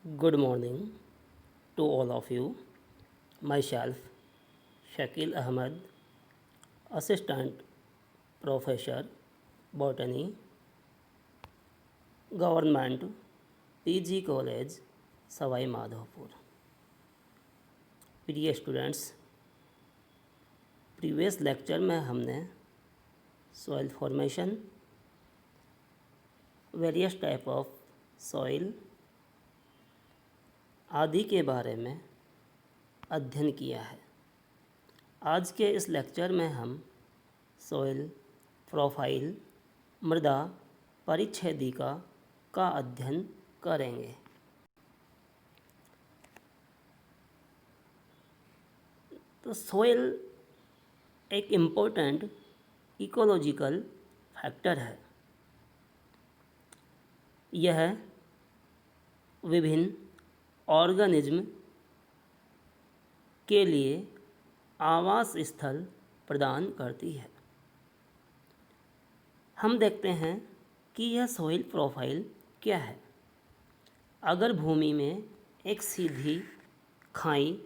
Good morning to all of you. Myself, Shakil Ahmed, Assistant Professor, Botany, Government, PG College, Sawai Madhopur. प्रिय students, previous lecture में हमने soil formation, various type of soil आदि के बारे में अध्ययन किया है. आज के इस लेक्चर में हम सॉइल प्रोफाइल, मृदा परिच्छेदिका का अध्ययन करेंगे. तो सॉइल एक इम्पोर्टेंट इकोलॉजिकल फैक्टर है. यह विभिन्न ऑर्गेनिज्म के लिए आवास स्थल प्रदान करती है. हम देखते हैं कि यह सॉइल प्रोफाइल क्या है. अगर भूमि में एक सीधी खाई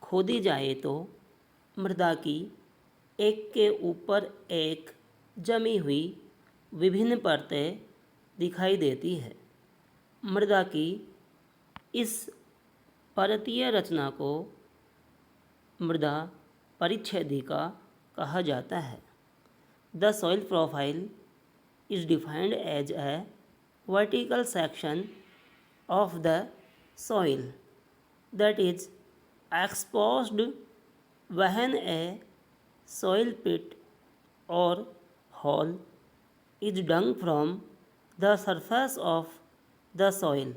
खोदी जाए तो मृदा की एक के ऊपर एक जमी हुई विभिन्न परतें दिखाई देती है. मृदा की इस परतीय रचना को मृदा परिच्छेदिका कहा जाता है. The soil profile is defined as a vertical section of the soil that is exposed when a soil pit or hole is dug from the surface of the soil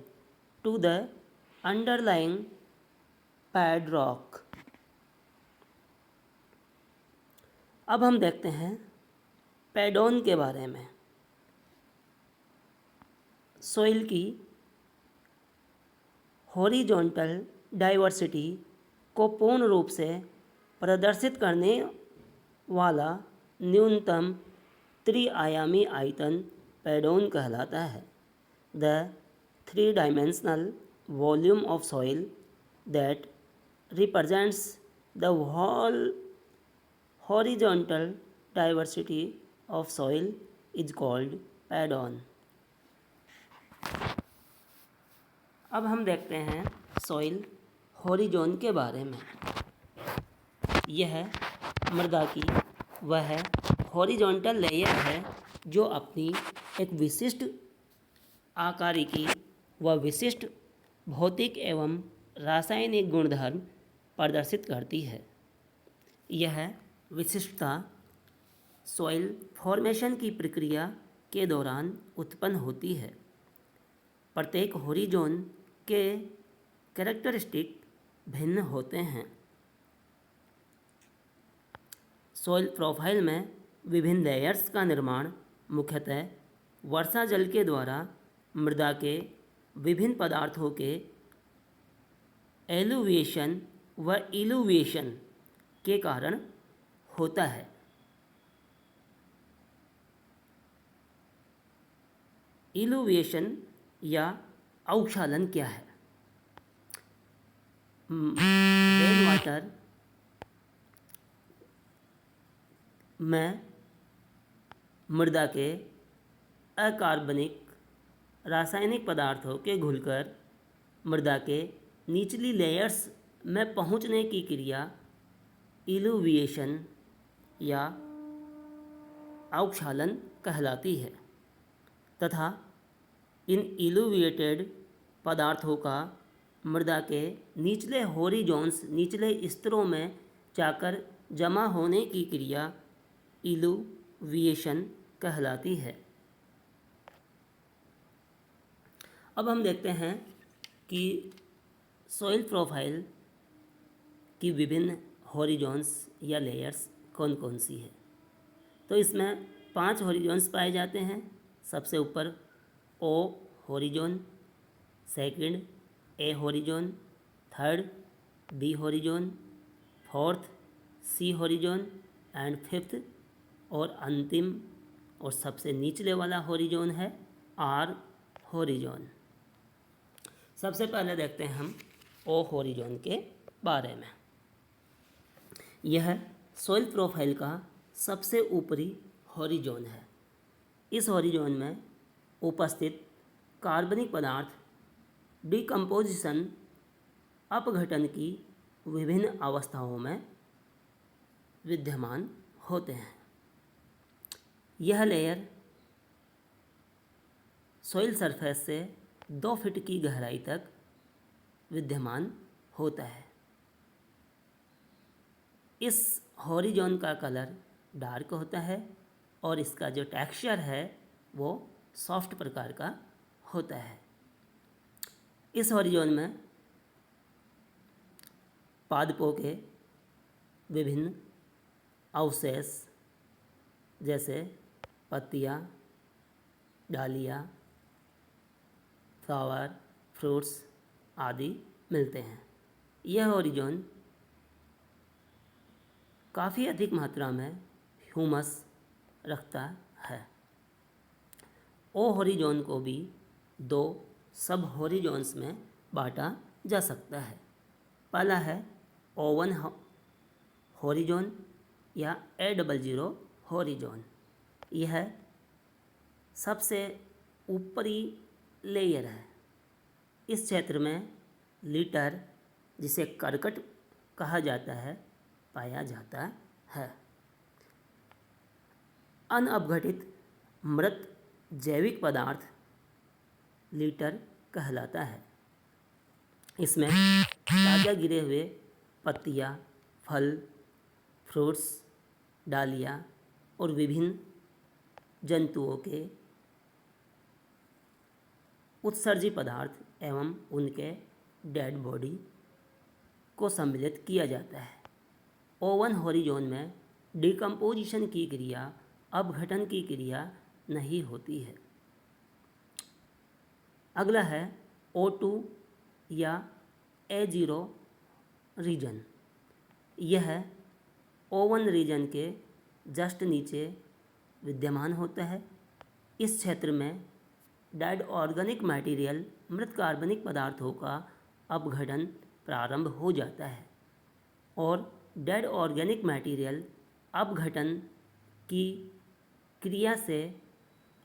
to the underlying bedrock. अब हम देखते हैं पैडोन के बारे में. Soil की horizontal diversity को पूर्ण रूप से प्रदर्शित करने वाला न्यूनतम त्रिआयामी आयतन पैडोन कहलाता है. The 3-dimensional volume of soil that represents the whole horizontal diversity of soil is called पैडोन. अब हम देखते हैं सॉइल हॉरिजॉन के बारे में. यह मृदा की वह हॉरिजॉन्टल लेयर है जो अपनी एक विशिष्ट आकारिकी व विशिष्ट भौतिक एवं रासायनिक गुणधर्म प्रदर्शित करती है. यह विशिष्टता सॉइल फॉर्मेशन की प्रक्रिया के दौरान उत्पन्न होती है. प्रत्येक हॉरिजॉन के कैरेक्टरिस्टिक भिन्न होते हैं. सॉइल प्रोफाइल में विभिन्न लेयर्स का निर्माण मुख्यतः वर्षा जल के द्वारा मृदा के विभिन्न पदार्थों के एलुविएशन व इलुविएशन के कारण होता है. इलुविएशन या औक्षालन क्या है? रेन वाटर में मृदा के अकार्बनिक रासायनिक पदार्थों के घुलकर मृदा के निचली लेयर्स में पहुंचने की क्रिया इलुविएशन या औक्षालन कहलाती है तथा इन इलुविएटेड पदार्थों का मृदा के निचले हॉरिजॉन्स निचले स्तरों में जाकर जमा होने की क्रिया इलुविएशन कहलाती है. अब हम देखते हैं कि सॉइल प्रोफाइल की विभिन्न हॉरिजॉन्स या लेयर्स कौन कौन सी है. तो इसमें 5 हॉरिजॉन्स पाए जाते हैं. सबसे ऊपर O horizon, second A horizon, third B horizon, fourth C horizon and fifth और अंतिम और सबसे निचले वाला हॉरिजॉन है आर हॉरिजॉन. सबसे पहले देखते हैं हम ओ हॉरिजॉन के बारे में। यह सॉइल प्रोफाइल का सबसे ऊपरी हॉरिजॉन है। इस हॉरिजॉन में उपस्थित कार्बनिक पदार्थ डिकम्पोजिशन अपघटन की विभिन्न अवस्थाओं में विद्यमान होते हैं। यह लेयर सॉइल सरफेस से 2 फीट की गहराई तक विद्यमान होता है। इस हॉरिजॉन का कलर डार्क होता है और इसका जो टेक्सचर है वो सॉफ्ट प्रकार का होता है। इस हॉरिजॉन में पादपों के विभिन्न अवशेष जैसे पत्तियाँ, डालियाँ, फ्लावर, फ्रूट्स आदि मिलते हैं। यह हॉरिजॉन काफ़ी अधिक मात्रा में ह्यूमस रखता है। ओ हॉरिजॉन को भी 2 सब हॉरिजॉन्स में बांटा जा सकता है। पहला है O1 हॉरिजॉन या A00 हॉरिजॉन। यह सबसे ऊपरी लेयर है। इस क्षेत्र में लिटर, जिसे करकट कहा जाता है, पाया जाता है। अनअपघटित मृत जैविक पदार्थ लिटर कहलाता है। इसमें ताज़ा गिरे हुए पत्तियाँ, फल, फ्रूट्स, डालियाँ और विभिन्न जंतुओं के उत्सर्जी पदार्थ एवं उनके डेड बॉडी को सम्मिलित किया जाता है। O1 हॉरिजॉन में डिकम्पोजिशन की क्रिया, अपघटन की क्रिया नहीं होती है। अगला है O2 या A0 रीजन। यह O1 रीजन के जस्ट नीचे विद्यमान होता है। इस क्षेत्र में डेड ऑर्गेनिक मटेरियल, मृत कार्बनिक पदार्थों का अपघटन प्रारंभ हो जाता है और डेड ऑर्गेनिक मटेरियल अपघटन की क्रिया से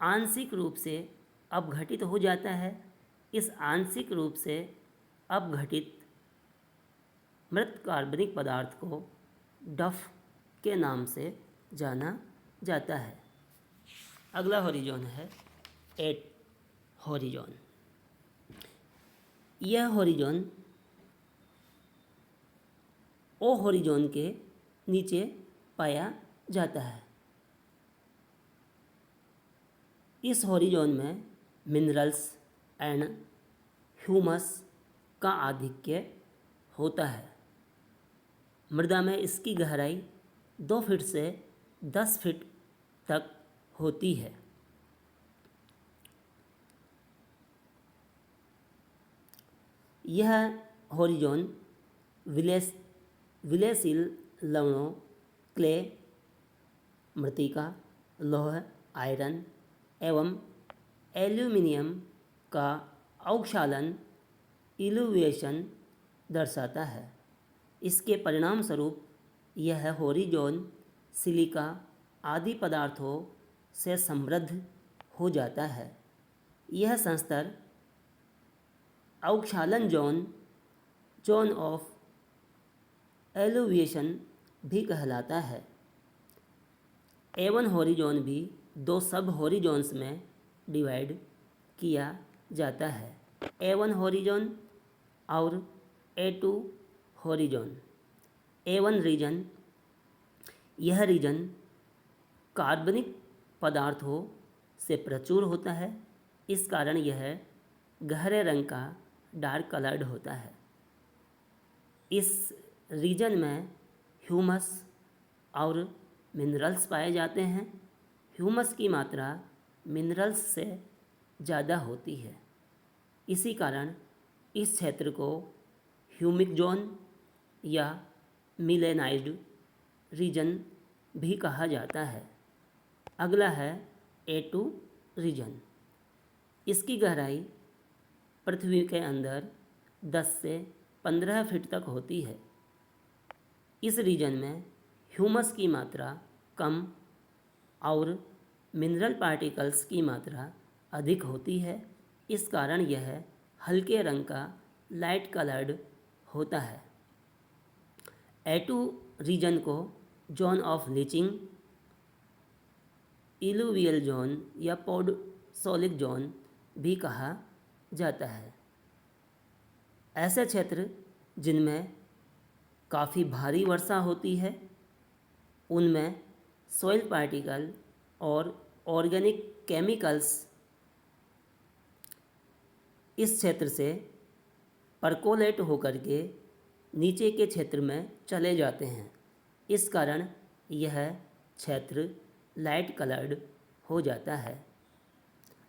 आंशिक रूप से अपघटित हो जाता है। इस आंशिक रूप से अपघटित मृत कार्बनिक पदार्थ को डफ के नाम से जाना जाता है। अगला हॉरिजॉन है एट हॉरिजॉन। यह हॉरिजॉन ओ हॉरिजॉन के नीचे पाया जाता है। इस हॉरिजॉन में मिनरल्स एंड ह्यूमस का आधिक्य होता है। मृदा में इसकी गहराई 2 फीट से 10 फीट तक होती है। यह हॉरिजॉन विलयशील लवणों, क्ले, मृत्तिका, लौह, आयरन एवं एल्यूमिनियम का अवक्षालन इल्यूविएशन दर्शाता है। इसके परिणाम स्वरूप यह हॉरिजॉन सिलिका आदि पदार्थों से समृद्ध हो जाता है। यह संस्तर अवक्षालन जोन ऑफ एल्यूविएशन भी कहलाता है। A1 हॉरिजॉन भी 2 सब हॉरिजॉन्स में डिवाइड किया जाता है, A1 हॉरिजॉन और A2 हॉरिजॉन। A1 रीजन, यह रीजन कार्बनिक पदार्थों से प्रचुर होता है। इस कारण यह गहरे रंग का डार्क कलर्ड होता है। इस रीजन में ह्यूमस और मिनरल्स पाए जाते हैं। ह्यूमस की मात्रा मिनरल्स से ज़्यादा होती है। इसी कारण इस क्षेत्र को ह्यूमिक जोन या मिलेनाइज्ड रीजन भी कहा जाता है। अगला है A2 रीजन। इसकी गहराई पृथ्वी के अंदर 10 से 15 फीट तक होती है। इस रीजन में ह्यूमस की मात्रा कम और मिनरल पार्टिकल्स की मात्रा अधिक होती है। इस कारण यह हल्के रंग का लाइट कलर्ड होता है। A2 रीजन को zone of leaching, eluvial zone या पॉडसोलिक जोन भी कहा जाता है। ऐसे क्षेत्र जिनमें काफ़ी भारी वर्षा होती है उनमें सॉइल पार्टिकल और ऑर्गेनिक केमिकल्स इस क्षेत्र से परकोलेट होकर के नीचे के क्षेत्र में चले जाते हैं। इस कारण यह क्षेत्र लाइट कलर्ड हो जाता है।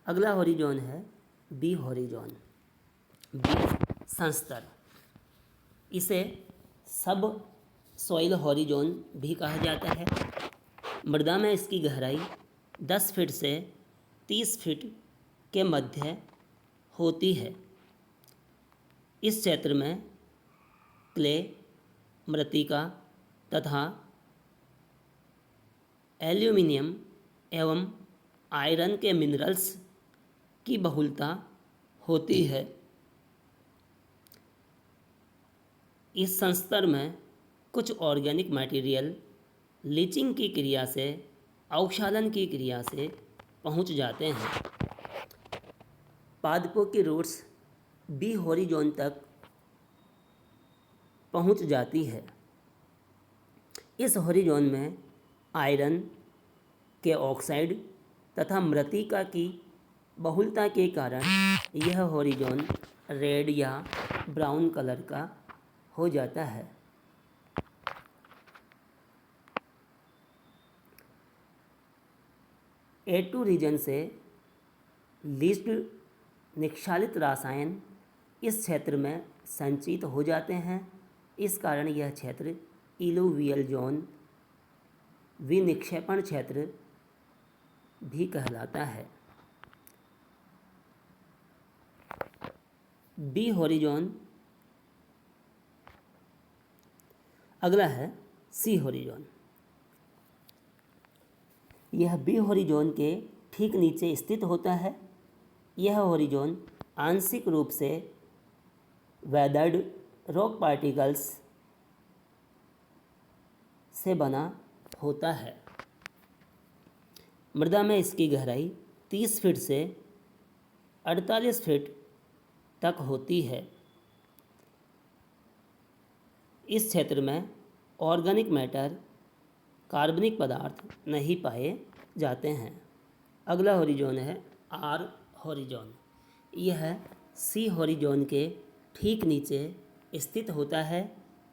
अगला हॉरिजॉन है बी हॉरिजॉन, बी संस्तर। इसे सब सॉइल हॉरिजॉन भी कहा जाता है। मृदा में इसकी गहराई 10 फीट से 30 फीट के मध्य होती है। इस क्षेत्र में क्ले, मृत्तिका तथा एल्यूमिनियम एवं आयरन के मिनरल्स की बहुलता होती है। इस संस्तर में कुछ ऑर्गेनिक मटेरियल लीचिंग की क्रिया से, अवक्षालन की क्रिया से पहुंच जाते हैं। पादपों की रूट्स बी हॉरिजॉन तक पहुंच जाती है। इस हॉरिजॉन में आयरन के ऑक्साइड तथा मृत्तिका की बहुलता के कारण यह हॉरिजॉन रेड या ब्राउन कलर का हो जाता है। A2 रीजन से लीस्ट निक्षालित रसायन इस क्षेत्र में संचित हो जाते हैं। इस कारण यह क्षेत्र इलुवियल जोन, विनिक्षेपण क्षेत्र भी कहलाता है। B horizon. अगला है सी हॉरिजॉन। यह बी हॉरिजॉन के ठीक नीचे स्थित होता है। यह हॉरिजॉन आंशिक रूप से वेदर्ड रॉक पार्टिकल्स से बना होता है। मृदा में इसकी गहराई 30 फीट से 48 फीट तक होती है। इस क्षेत्र में ऑर्गेनिक मैटर, कार्बनिक पदार्थ नहीं पाए जाते हैं। अगला हॉरिजॉन है आर हॉरिजॉन। यह सी हॉरिजॉन के ठीक नीचे स्थित होता है।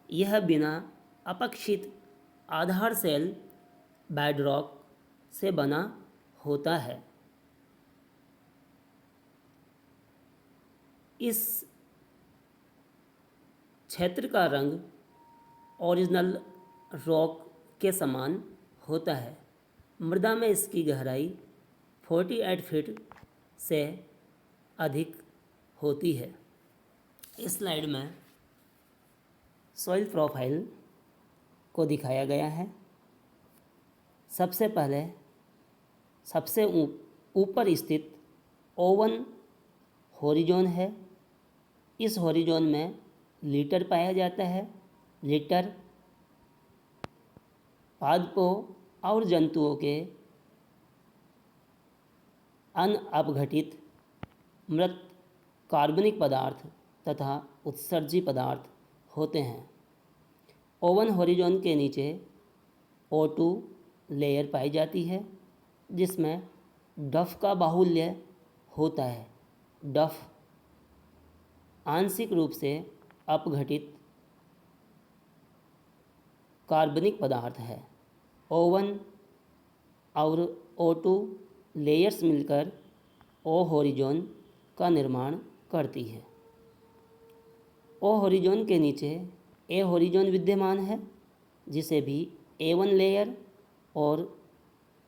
यह बिना अपक्षित आधार सेल बेडरॉक से बना होता है। इस क्षेत्र का रंग ओरिजिनल रॉक के समान होता है। मृदा में इसकी गहराई 48 फीट से अधिक होती है। इस स्लाइड में सॉइल प्रोफाइल को दिखाया गया है। सबसे पहले सबसे ऊपर स्थित ओवन हॉरिजॉन है। इस हॉरिजॉन में लीटर पाया जाता है। लीटर पादपों और जंतुओं के अनअपघटित मृत कार्बनिक पदार्थ तथा उत्सर्जी पदार्थ होते हैं। ओवन हॉरिजॉन के नीचे O2 लेयर पाई जाती है जिसमें डफ का बाहुल्य होता है। डफ आंशिक रूप से अपघटित कार्बनिक पदार्थ है। O1 और O2 लेयर्स मिलकर O हॉरिजॉन का निर्माण करती है। O हॉरिजॉन के नीचे A हॉरिजॉन विद्यमान है जिसे भी A1 लेयर और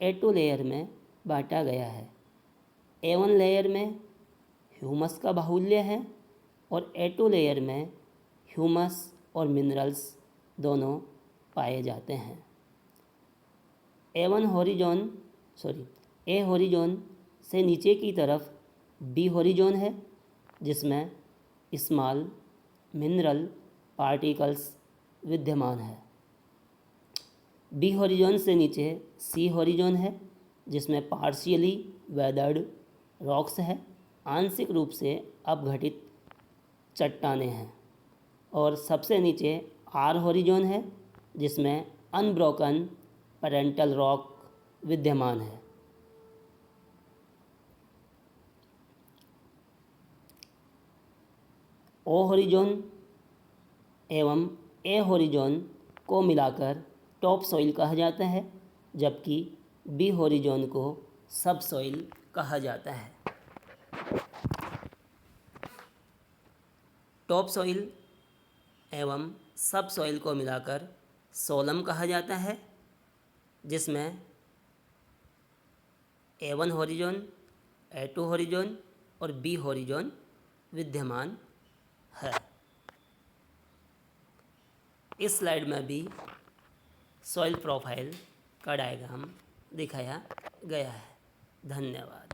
A2 लेयर में बांटा गया है। A1 लेयर में ह्यूमस का बाहुल्य है और A2 लेयर में ह्यूमस और मिनरल्स दोनों पाए जाते हैं। ए हॉरिजॉन से नीचे की तरफ बी हॉरिजॉन है जिसमें स्मॉल मिनरल पार्टिकल्स विद्यमान है। बी हॉरिजॉन से नीचे सी हॉरिजॉन है जिसमें पार्शियली वेदर्ड रॉक्स है, आंशिक रूप से अपघटित चट्टानें हैं। और सबसे नीचे आर हॉरिजॉन है जिसमें अनब्रोकन पेरेंटल रॉक विद्यमान है। ओ हॉरिजॉन एवं ए हॉरिजॉन को मिलाकर टॉप सॉइल कहा जाता है, जबकि बी हॉरिजॉन को सब सॉइल कहा जाता है। टॉप सॉइल एवं सब सॉइल को मिलाकर सोलम कहा जाता है, जिसमें A1 हॉरिजॉन, A2 हॉरिजॉन और बी हॉरिजॉन विद्यमान है। इस स्लाइड में भी सॉइल प्रोफाइल का डायग्राम दिखाया गया है। धन्यवाद।